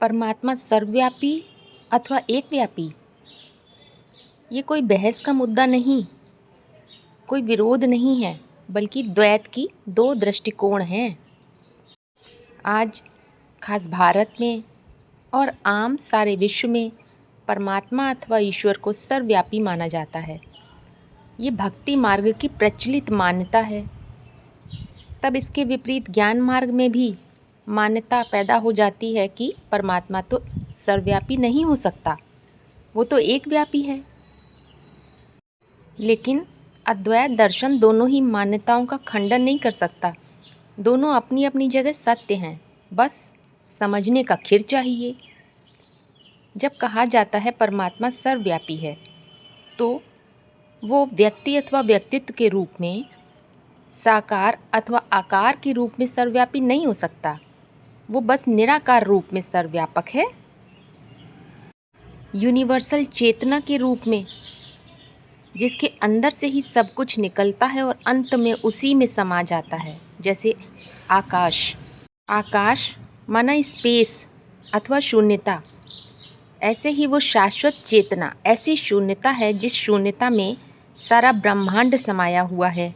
परमात्मा सर्वव्यापी अथवा एकव्यापी, ये कोई बहस का मुद्दा नहीं, कोई विरोध नहीं है, बल्कि द्वैत की दो दृष्टिकोण हैं। आज खास भारत में और आम सारे विश्व में परमात्मा अथवा ईश्वर को सर्वव्यापी माना जाता है। ये भक्ति मार्ग की प्रचलित मान्यता है। तब इसके विपरीत ज्ञान मार्ग में भी मान्यता पैदा हो जाती है कि परमात्मा तो सर्वव्यापी नहीं हो सकता, वो तो एकव्यापी है। लेकिन अद्वैत दर्शन दोनों ही मान्यताओं का खंडन नहीं कर सकता। दोनों अपनी अपनी जगह सत्य हैं, बस समझने का खिर चाहिए। जब कहा जाता है परमात्मा सर्वव्यापी है, तो वो व्यक्ति अथवा व्यक्तित्व के रूप में, साकार अथवा आकार के रूप में सर्वव्यापी नहीं हो सकता। वो बस निराकार रूप में सर्वव्यापक है, यूनिवर्सल चेतना के रूप में, जिसके अंदर से ही सब कुछ निकलता है और अंत में उसी में समा जाता है। जैसे आकाश, आकाश माना स्पेस अथवा शून्यता। ऐसे ही वो शाश्वत चेतना ऐसी शून्यता है जिस शून्यता में सारा ब्रह्मांड समाया हुआ है,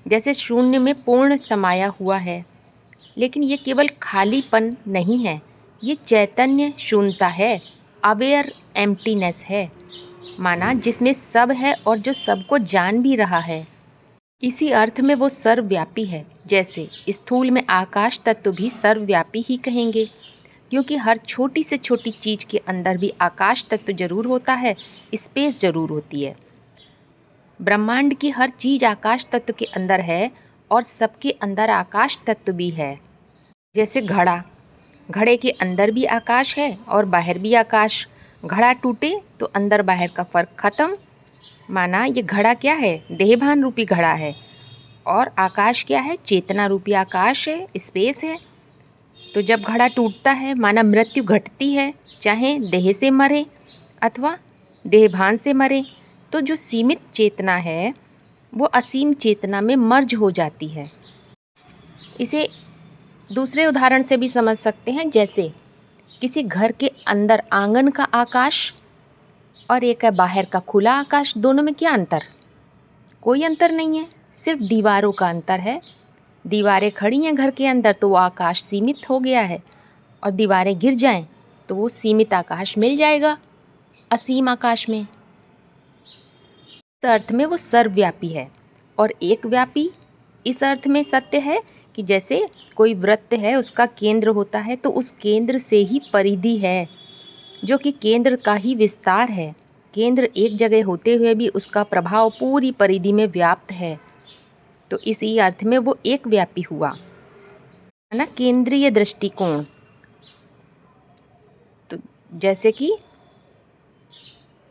जैसे शून्य में पूर्ण समाया हुआ है। लेकिन ये केवल खालीपन नहीं है, ये चैतन्य शून्यता है, अवेयर एम्प्टीनेस है, माना जिसमें सब है और जो सबको जान भी रहा है। इसी अर्थ में वो सर्वव्यापी है। जैसे स्थूल में आकाश तत्व भी सर्वव्यापी ही कहेंगे, क्योंकि हर छोटी से छोटी चीज़ के अंदर भी आकाश तत्व जरूर होता है, स्पेस जरूर होती है। ब्रह्मांड की हर चीज़ आकाश तत्व के अंदर है और सबके अंदर आकाश तत्व भी है। जैसे घड़ा, घड़े के अंदर भी आकाश है और बाहर भी आकाश। घड़ा टूटे तो अंदर बाहर का फर्क खत्म, माना ये घड़ा क्या है, देहभान रूपी घड़ा है, और आकाश क्या है, चेतना रूपी आकाश है, स्पेस है। तो जब घड़ा टूटता है, माना मृत्यु घटती है, चाहे देह से मरे अथवा देहभान से मरे, तो जो सीमित चेतना है वो असीम चेतना में मर्ज हो जाती है। इसे दूसरे उदाहरण से भी समझ सकते हैं। जैसे किसी घर के अंदर आंगन का आकाश और एक है बाहर का खुला आकाश, दोनों में क्या अंतर? कोई अंतर नहीं है, सिर्फ दीवारों का अंतर है। दीवारें खड़ी हैं घर के अंदर तो वो आकाश सीमित हो गया है, और दीवारें गिर जाएं तो वो सीमित आकाश मिल जाएगा असीम आकाश में। इस अर्थ में वो सर्वव्यापी है। और एकव्यापी इस अर्थ में सत्य है कि जैसे कोई वृत्त है, उसका केंद्र होता है, तो उस केंद्र से ही परिधि है, जो कि केंद्र का ही विस्तार है। केंद्र एक जगह होते हुए भी उसका प्रभाव पूरी परिधि में व्याप्त है। तो इसी अर्थ में वो एकव्यापी हुआ, है ना, केंद्रीय दृष्टिकोण। तो जैसे कि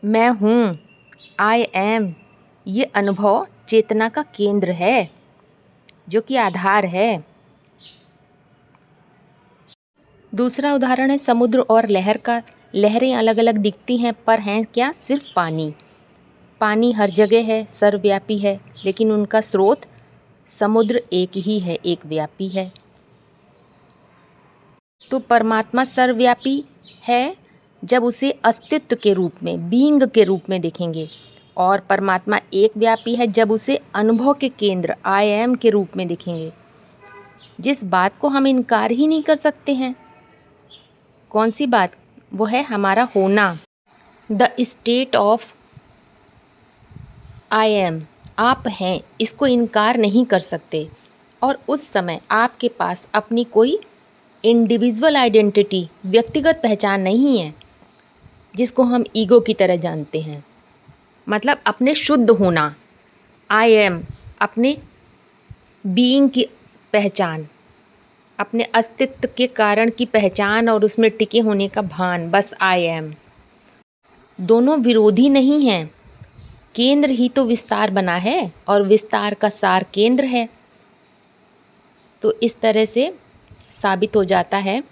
मैं हूँ, आई एम, ये अनुभव चेतना का केंद्र है, जो कि आधार है। दूसरा उदाहरण है समुद्र और लहर का। लहरें अलग अलग दिखती हैं, पर हैं क्या, सिर्फ पानी। पानी हर जगह है, सर्वव्यापी है, लेकिन उनका स्रोत समुद्र एक ही है, एकव्यापी है। तो परमात्मा सर्वव्यापी है जब उसे अस्तित्व के रूप में, बीइंग के रूप में देखेंगे, और परमात्मा एकव्यापी है जब उसे अनुभव के केंद्र, आई एम के रूप में देखेंगे, जिस बात को हम इनकार ही नहीं कर सकते हैं। कौन सी बात? वो है हमारा होना, the state of I am. आप हैं, इसको इनकार नहीं कर सकते। और उस समय आपके पास अपनी कोई इंडिविजुअल आइडेंटिटी, व्यक्तिगत पहचान नहीं है, जिसको हम ईगो की तरह जानते हैं। मतलब अपने शुद्ध होना, आई एम, अपने बीइंग की पहचान, अपने अस्तित्व के कारण की पहचान और उसमें टिके होने का भान, बस आई एम। दोनों विरोधी नहीं हैं, केंद्र ही तो विस्तार बना है और विस्तार का सार केंद्र है। तो इस तरह से साबित हो जाता है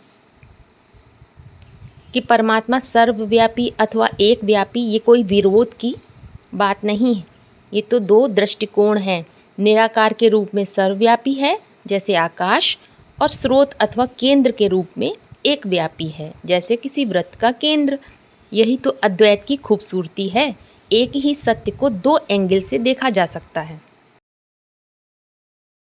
कि परमात्मा सर्वव्यापी अथवा एकव्यापी, ये कोई विरोध की बात नहीं है। ये तो दो दृष्टिकोण हैं। निराकार के रूप में सर्वव्यापी है जैसे आकाश, और स्रोत अथवा केंद्र के रूप में एक व्यापी है, जैसे किसी वृत्त का केंद्र। यही तो अद्वैत की खूबसूरती है, एक ही सत्य को दो एंगल से देखा जा सकता है।